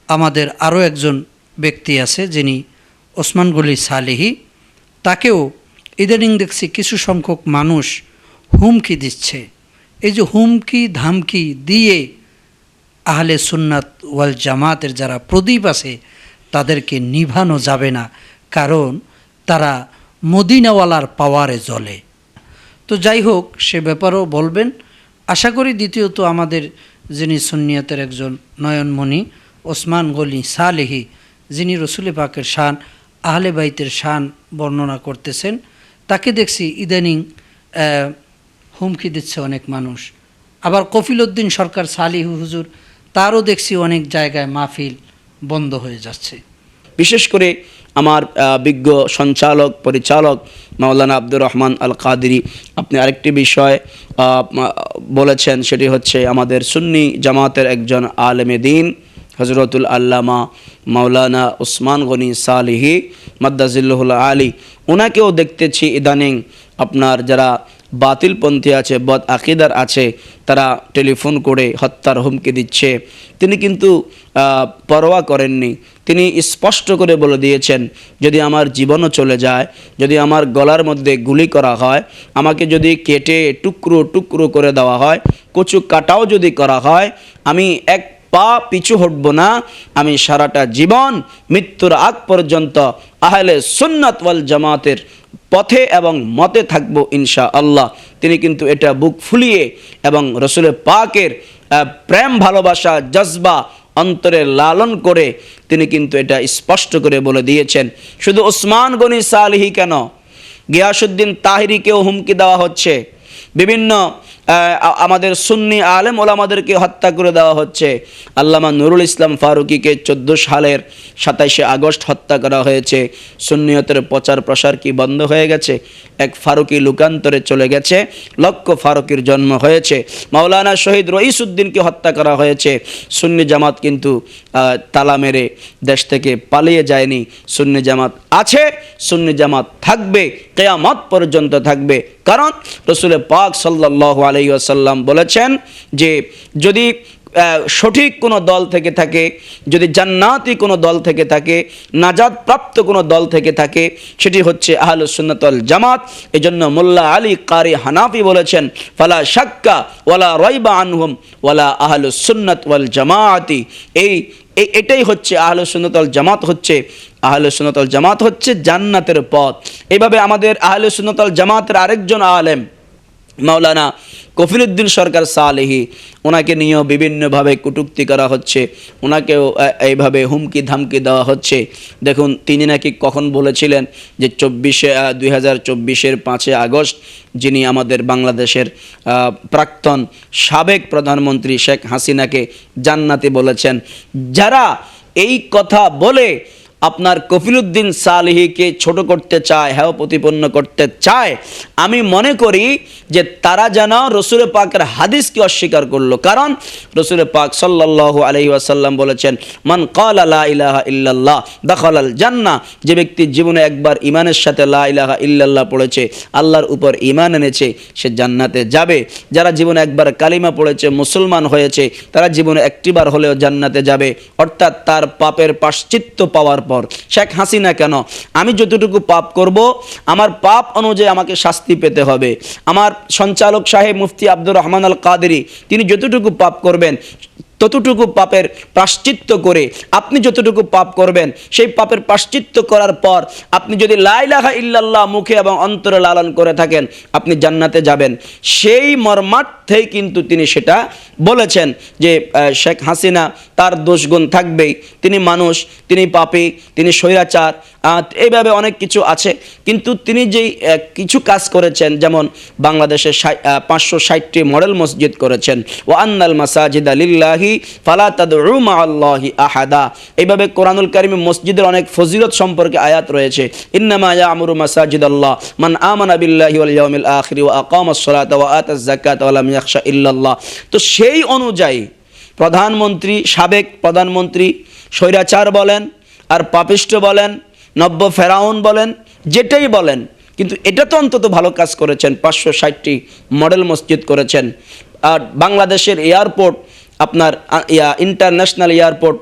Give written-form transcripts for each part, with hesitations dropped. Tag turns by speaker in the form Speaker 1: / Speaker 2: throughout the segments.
Speaker 1: আমাদের আরও একজন ব্যক্তি আছে যিনি ওসমান গনি সালেহী, তাকেও ইদানিং দেখছি কিছু সংখ্যক মানুষ হুমকি দিচ্ছে। এই যে হুমকি ধামকি দিয়ে আহলে সুন্নাত ওয়াল জামাতের যারা প্রদীপ আছে তাদেরকে নিভানো যাবে না, কারণ তারা মদিনাওয়ালার পাওয়ারে জ্বলে। তো যাই হোক, সে ব্যাপারেও বলবেন আশা করি। দ্বিতীয়ত আমাদের যিনি সুন্নিয়তের একজন নয়নমণি ওসমান গনি সালেহী, যিনি রসুল পাকের শান আহলে বাইতের শান বর্ণনা করতেছেন, তাকে দেখছি ইদানিং হুমকি দিচ্ছে অনেক মানুষ। আবার কফিল উদ্দিন সরকার সালিহু হুজুর, তারও দেখছি অনেক জায়গায় মাহফিল বন্ধ হয়ে যাচ্ছে।
Speaker 2: বিশেষ করে আমার বিজ্ঞ সঞ্চালক পরিচালক মাওলানা আব্দুর রহমান আল কাদেরী আপনি আরেকটি বিষয় বলেছেন, সেটি হচ্ছে আমাদের সুন্নি জামাতের একজন আলেমে দিন হজরতুল আল্লামা মাওলানা ওসমান গনি সালেহী মাদ্দাজিল্লাহুল আলী, ওনাকেও দেখতেছি ইদানিং আপনার যারা বাতিলপন্থী আছে, বদ আকিদার আছে, তারা টেলিফোন করে হত্যার হুমকি দিচ্ছে। তিনি কিন্তু পরোয়া করেননি। তিনি স্পষ্ট করে বলে দিয়েছেন, যদি আমার জীবনও চলে যায়, যদি আমার গলার মধ্যে গুলি করা হয়, আমাকে যদি কেটে টুকরো টুকরো করে দেওয়া হয়, কচু কাটাও যদি করা হয়, আমি এক পা পিছু হটব না। আমি সারাটা জীবন মৃত্যুর আগ পর্যন্ত আহলে সুন্নাত ওয়াল জামাতের পথে এবং মতে থাকবো ইনশাআল্লাহ। তিনি কিন্তু এটা বুক ফুলিয়ে এবং রসুল পাকের প্রেম ভালোবাসা জজবা অন্তরে লালন করে তিনি কিন্তু এটা স্পষ্ট করে বলে দিয়েছেন। শুধু ওসমান গনি সালেহী কেন, গিয়াসউদ্দিন তাহিরিকেও হুমকি দেওয়া হচ্ছে, বিভিন্ন আমাদের সুন্নি আলেম ওলামাদেরকে হত্যা করে দেওয়া হচ্ছে। আল্লামা নুরুল ইসলাম ফারুকীকে 14 সালের 27শে আগস্ট হত্যা করা হয়েছে। সুন্নিয়তের প্রচার প্রসার কি বন্ধ হয়ে গেছে? এক ফারুকী লুকান্তরে চলে গেছে, লক্ষ ফারুকীর জন্ম হয়েছে। মাওলানা শহীদ রইসউদ্দিনকে হত্যা করা হয়েছে। সুন্নি জামাত কিন্তু তালা মেরে দেশ থেকে পালিয়ে যায়নি। সুন্নি জামাত আছে, সুন্নি জামাত থাকবে, কিয়ামত পর্যন্ত থাকবে। কারণ রসুল পাক সাল্লাল্লাহু আলাইহি ওয়াসাল্লাম বলেছেন যে যদি সঠিক কোনো দল থেকে থাকে, যদি জান্নাতি কোনো দল থেকে থাকে, নাজাত প্রাপ্ত কোনো দল থেকে থাকে, সেটি হচ্ছে আহলুস সুন্নাত ওয়াল জামাত। এজন্য মোল্লা আলী কারি হানাফি বলেছেন, ফালা শাক্কা ওয়ালা রাইবা আনহুম ওয়ালা আহলুস সুন্নাত ওয়াল জামাআতি। এটাই হচ্ছে আহলুস সুন্নাত ওয়াল জামাত, হচ্ছে আহলুস সুন্নাত ওয়াল জামাত হচ্ছে জান্নাতের পথ। এইভাবে আমাদের আহলুস সুন্নাত ওয়াল জামাতের আরেকজন আলেম মাওলানা কফিল উদ্দিন সরকার সালেহী, ওনাকে নিয়েও বিভিন্নভাবে কটূক্তি করা হচ্ছে, ওনাকেও এইভাবে হুমকি ধামকি দেওয়া হচ্ছে। দেখুন, তিনি নাকি কখন বলেছিলেন যে 2024-এর 5 আগস্ট যিনি আমাদের বাংলাদেশের প্রাক্তন সাবেক প্রধানমন্ত্রী শেখ হাসিনাকে জান্নাতি বলেছেন। যারা এই কথা বলে আপনার কফিল উদ্দিন সালেহীকে ছোট করতে চায়, হেয় প্রতিপন্ন করতে চায়, আমি মনে করি যে তারা যেন রসুল পাকের হাদিসকে অস্বীকার করলো। কারণ রসুল পাক সাল্লাল্লাহু আলাইহি ওয়াসাল্লাম বলেছেন, মান ক্বালা লা ইলাহা ইল্লাল্লাহ দাখালাল জান্নাহ। যে ব্যক্তি জীবনে একবার ইমানের সাথে লা ইলাহা ইল্লাল্লাহ পড়েছে, আল্লাহর উপর ইমান এনেছে, সে জান্নাতে যাবে। যারা জীবনে একবার কালিমা পড়েছে, মুসলমান হয়েছে, তারা জীবনে একটিবার হলেও জান্নাতে যাবে, অর্থাৎ তার পাপের প্রায়শ্চিত্ত পাওয়ার পর। শেখ হাসিনা কেন? আমি যতটুকু পাপ করব, আমার পাপ অনুযায়ী আমাকে শাস্তি পেতে হবে। আমার সঞ্চালক সাহেব মুফতি আব্দুর রহমান আল কাদেরী, তিনি যতটুকু পাপ করবেন ততটুকু পাপের প্রায়শ্চিত্ত করে আপনি যতটুকু পাপ করবেন, সেই পাপের প্রায়শ্চিত্ত করার পর আপনি যদি লা ইলাহা ইল্লাল্লাহ মুখে এবং অন্তরে লালন করে থাকেন, আপনি জান্নাতে যাবেন। সেই মর্মার্থেই কিন্তু তিনি সেটা বলেছেন যে শেখ হাসিনা তার দোষগুণ থাকবেই, তিনি মানুষ, তিনি পাপী, তিনি স্বৈরাচার, এইভাবে অনেক কিছু আছে। কিন্তু তিনি যেই কিছু কাজ করেছেন, যেমন বাংলাদেশে 560টি মডেল মসজিদ করেছেন, ওয়া আন্নাল মাসাজিদা লিল্লাহি ফালা তাদউ মাআল্লাহি আহাদা। এইভাবে কোরআনুল কারীমে মসজিদের অনেক ফজিলত সম্পর্কে আয়াত রয়েছে, ইন্নামা ইয়ামুরু মাসাজিদাল্লাহ মান আমানা বিল্লাহি ওয়াল ইয়াউমিল আখির ওয়া আকামাস সালাতা ওয়া আতাজ যাকাতা ওয়া লাম ইয়াখশা ইল্লাল্লাহ। তো সেই অনুযায়ী প্রধানমন্ত্রী, সাবেক প্রধানমন্ত্রী স্বৈরাচার বলেন আর পাপিষ্ট বলেন, নব্য ফেরাউন বলেন, যেটাই বলেন, কিন্তু এটা তো অন্তত ভালো কাজ করেছেন। 560টি মডেল মসজিদ করেছেন। আর বাংলাদেশের এয়ারপোর্ট আপনার ইন্টারন্যাশনাল এয়ারপোর্ট,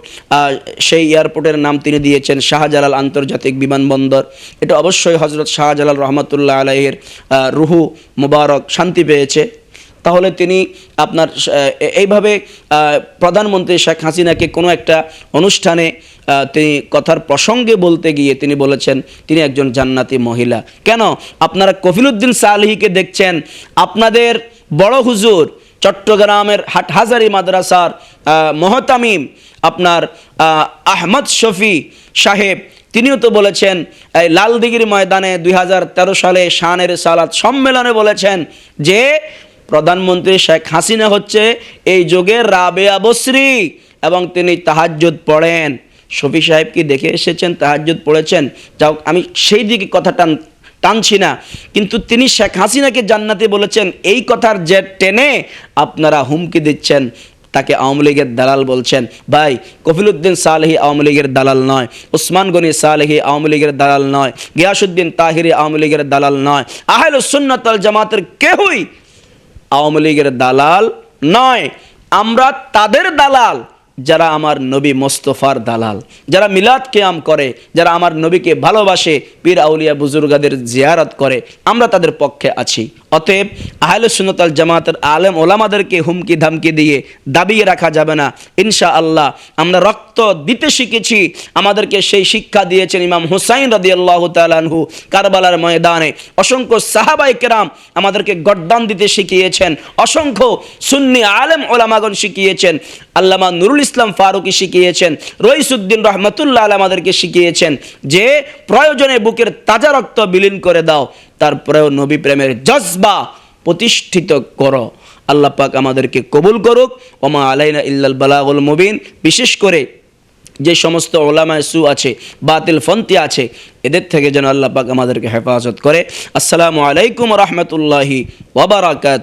Speaker 2: সেই এয়ারপোর্টের নাম তিনি দিয়েছেন শাহজালাল আন্তর্জাতিক বিমানবন্দর। এটা অবশ্যই হজরত শাহজালাল রহমতুল্লাহ আলাইহির রুহু মুবারক শান্তি পেয়েছে। তাহলে তিনি আপনার এইভাবে প্রধানমন্ত্রী শেখ হাসিনাকে কোনো একটা অনুষ্ঠানে তিনি কথার প্রসঙ্গে বলতে গিয়ে তিনি বলেছেন তিনি একজন জান্নাতি মহিলা। কেন? আপনারা কফিলউদ্দিন সালেহীকে দেখছেন, আপনাদের বড় হুজুর চট্টগ্রামের হাটহাজারী মাদ্রাসার মহতামিম আপনার আহমদ শফি সাহেব, তিনিও তো বলেছেন এই লালদিঘির ময়দানে 2013 সালে শানের সালাত সম্মেলনে বলেছেন যে প্রধানমন্ত্রী শেখ হাসিনা হচ্ছে এই যুগের রাবেয়া বসরি, এবং তিনি তাহাজ্জুদ পড়েন। শফি সাহেব কি দেখে এসেছেন তাহাজ্জুদ পড়েছেন? যাও, আমি সেই দিকে কথা টানছি না, কিন্তু তিনি শেখ হাসিনাকে জান্নাতি বলেছেন, এই কথার যে টেনে আপনারা হুমকি দিচ্ছেন, তাকে আওয়ামী লীগের দালাল বলছেন। ভাই, কফিলউদ্দিন সালেহী আওয়ামী লীগের দালাল নয়, ওসমান গনি সালেহী আওয়ামী লীগের দালাল নয়, গিয়াসউদ্দিন তাহিরি আওয়ামী লীগের দালাল নয়, আহলুস সুন্নাত ওয়াল জামাতের কেউই আওয়ামী লীগের দালাল নয়। আমরা তাদের দালাল যারা আমার নবী মোস্তফার দালাল, যারা মিলাদ কিয়াম করে, যারা আমার নবীকে ভালোবাসে, পীর আউলিয়া বুজুর্গাদের জিয়ারত করে, আমরা তাদের পক্ষে আছি। অতএব আহলুস সুন্নাত ওয়াল জামাতের আলেম ওলামাদেরকে হুমকি ধামকি দিয়ে দাবিয়ে রাখা যাবে না। ইনশাআল্লাহ আমরা রক্ত দিতে শিখেছি, আমাদেরকে সেই শিক্ষা দিয়েছেন ইমাম হুসাইন রাদিয়াল্লাহু তাআলা আনহু কারবালার ময়দানে। অসংখ্য সাহাবায়ে কেরাম আমাদেরকে গর্দান দিতে শিখিয়েছেন, অসংখ্য সুন্নি আলেম ওলামাগণ শিখিয়েছেন, আল্লামা নুরুল ইসলাম ফারুকি শিখিয়েছেন, রইসুদ্দিন রহমতুল্লাহ আলাইহি আমাদেরকে শিখিয়েছেন যে প্রয়োজনে বুকের তাজা রক্ত বিলীন করে দাও, তারপরেও নবী প্রেমের জজবা প্রতিষ্ঠিত করো। আল্লাহ পাক আমাদেরকে কবুল করুক। ওমা আলাইনা ইল্লাল বালাগুল মুবিন। বিশেষ করে যে সমস্ত ওলামায়ে সু আছে, বাতিল ফন্তি আছে, এদের থেকে যেন আল্লাহ পাক আমাদেরকে হেফাজত করে। আসসালামু আলাইকুম ওয়া রাহমাতুল্লাহি ওয়া বারাকাতুহু।